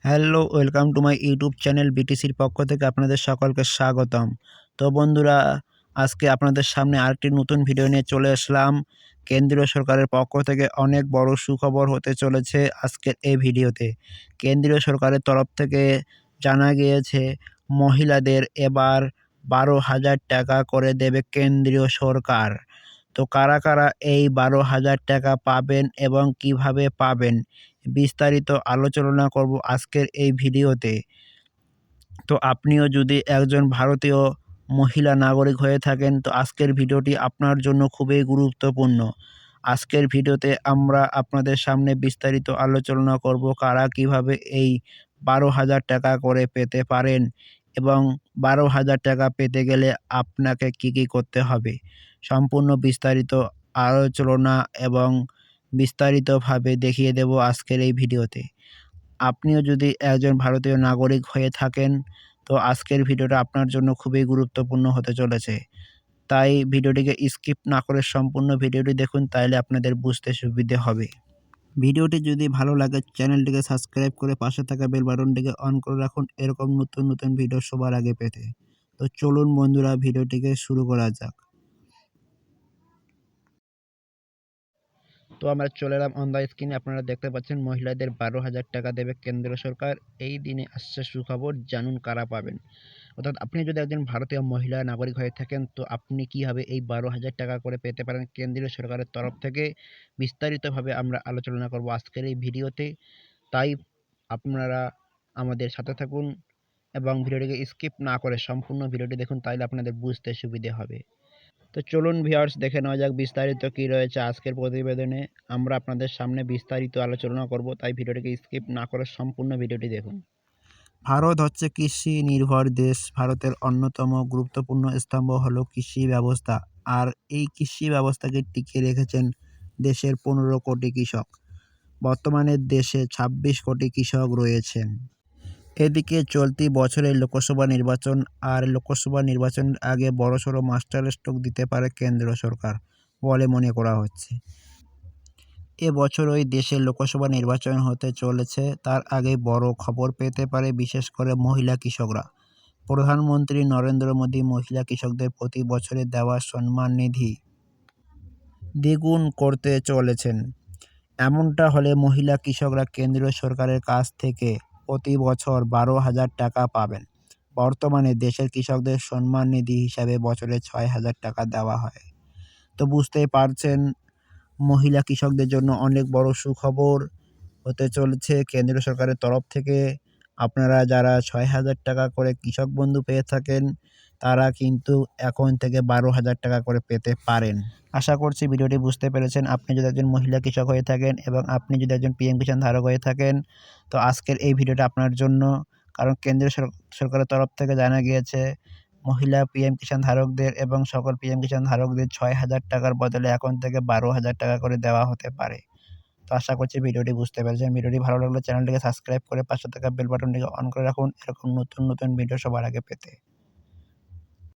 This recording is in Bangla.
Hello, welcome to my YouTube channel বিটিসির পক্ষ থেকে আপনাদের সকলকে স্বাগতম। তো বন্ধুরা, আজকে আপনাদের সামনে আরেকটি নতুন ভিডিও নিয়ে চলে আসলাম। কেন্দ্রীয় সরকারের পক্ষ থেকে অনেক বড় সুখবর হতে চলেছে আজকের এই ভিডিওতে। কেন্দ্রীয় সরকারের তরফ থেকে জানা গিয়েছে মহিলাদের এবার 12,000 টাকা করে দেবে কেন্দ্রীয় সরকার। তো কারা কারা এই 12,000 টাকা পাবেন এবং কিভাবে পাবেন বিস্তারিত আলোচনা করব আজকের এই ভিডিওতে। তো আপনিও যদি একজন ভারতীয় মহিলা নাগরিক হয়ে থাকেন তো আজকের ভিডিওটি আপনার জন্য খুবই গুরুত্বপূর্ণ। আজকের ভিডিওতে আমরা আপনাদের সামনে বিস্তারিত আলোচনা করব কারা কিভাবে এই 12,000 টাকা করে পেতে পারেন এবং 12,000 টাকা পেতে গেলে আপনাকে কি করতে হবে। সম্পূর্ণ বিস্তারিত আলোচনা এবং বিস্তারিতভাবে দেখিয়ে দেব আজকের এই ভিডিওতে। আপনিও যদি একজন ভারতীয় নাগরিক হয়ে থাকেন তো আজকের ভিডিওটা আপনার জন্য খুবই গুরুত্বপূর্ণ হতে চলেছে। তাই ভিডিওটিকে স্কিপ না করে সম্পূর্ণ ভিডিওটি দেখুন, তাইলে আপনাদের বুঝতে সুবিধে হবে। ভিডিওটি যদি ভালো লাগে চ্যানেলটিকে সাবস্ক্রাইব করে পাশে থাকা বেল বাটনটিকে অন করে রাখুন এরকম নতুন ভিডিও সবার আগে পেতে। তো চলুন বন্ধুরা, ভিডিওটিকে শুরু করা যাক। তো আমরা চলে এলাম অন দ্য স্ক্রিনে। আপনারা দেখতে পাচ্ছেন মহিলাদের 12,000 টাকা দেবে কেন্দ্র সরকার। এই দিনে আসছে সুখবর, জানুন কারা পাবেন। অর্থাৎ আপনি যদি একজন ভারতীয় মহিলা নাগরিক হয়ে থাকেন তো আপনি কীভাবে এই 12,000 টাকা করে পেতে পারেন কেন্দ্রীয় সরকারের তরফ থেকে বিস্তারিতভাবে আমরা আলোচনা করব আজকের এই ভিডিওতে। তাই আপনারা আমাদের সাথে থাকুন এবং ভিডিওটিকে স্কিপ না করে সম্পূর্ণ ভিডিওটি দেখুন, তাইলে আপনাদের বুঝতে সুবিধে হবে। তো চলুন ভিউয়ার্স, দেখে নেওয়া যাক বিস্তারিত কী রয়েছে আজকের প্রতিবেদনে। আমরা আপনাদের সামনে বিস্তারিত আলোচনা করব, তাই ভিডিওটিকে স্কিপ না করে সম্পূর্ণ ভিডিওটি দেখুন। ভারত হচ্ছে কৃষি নির্ভর দেশ। ভারতের অন্যতম গুরুত্বপূর্ণ স্তম্ভ হলো কৃষি ব্যবস্থা। আর এই কৃষি ব্যবস্থাকে টিকিয়ে রেখেছেন দেশের 15 কোটি কৃষক। বর্তমানে দেশে 26 কোটি কৃষক রয়েছেন। এদিকে চলতি বছরে লোকসভা নির্বাচন, আর লোকসভা নির্বাচনের আগে বড়সড় মাস্টার স্ট্রোক দিতে পারে কেন্দ্র সরকার বলে মনে করা হচ্ছে। এবছরই দেশে লোকসভা নির্বাচন হতে চলেছে, তার আগে বড় খবর পেতে পারে বিশেষ করে মহিলা কৃষকরা। প্রধানমন্ত্রী নরেন্দ্র মোদী মহিলা কৃষকদের প্রতি বছরে দেওয়া সম্মান নিধি দ্বিগুণ করতে চলেছেন। এমনটা হলে মহিলা কৃষকরা কেন্দ্রীয় সরকারের কাছ থেকে প্রতি বছর 12,000 টাকা পাবেন। বর্তমানে দেশের কৃষকদের সম্মান নিধি হিসাবে বছরে 6,000 টাকা দেওয়া হয়। তো বুঝতেই পারছেন, মহিলা কৃষকদের জন্য অনেক বড় সুখবর হতে চলেছে কেন্দ্রীয় সরকারের তরফ থেকে। আপনারা যারা 6,000 টাকা করে কৃষক বন্ধু পেয়ে থাকেন তারা কিন্তু এখন থেকে 12,000 টাকা করে পেতে পারেন। আশা করছি ভিডিওটি বুঝতে পেরেছেন। আপনি যদি একজন মহিলা কৃষক হয়ে থাকেন এবং আপনি যদি একজন পিএম কিষাণ ধারক হয়ে থাকেন তো আজকের এই ভিডিওটা আপনার জন্য। কারণ কেন্দ্রীয় সরকারের তরফ থেকে জানা গিয়েছে মহিলা পিএম কিষাণ ধারকদের এবং সকল পিএম কিষাণ ধারকদের 6,000 টাকার বদলে এখন থেকে 12,000 টাকা করে দেওয়া হতে পারে। তো আশা করছি ভিডিওটি বুঝতে পেরেছেন। ভিডিওটি ভালো লাগলে চ্যানেলটিকে সাবস্ক্রাইব করে পাশে থাকা বেল বাটনটিকে অন করে রাখুন এরকম নতুন ভিডিও সবার আগে পেতে।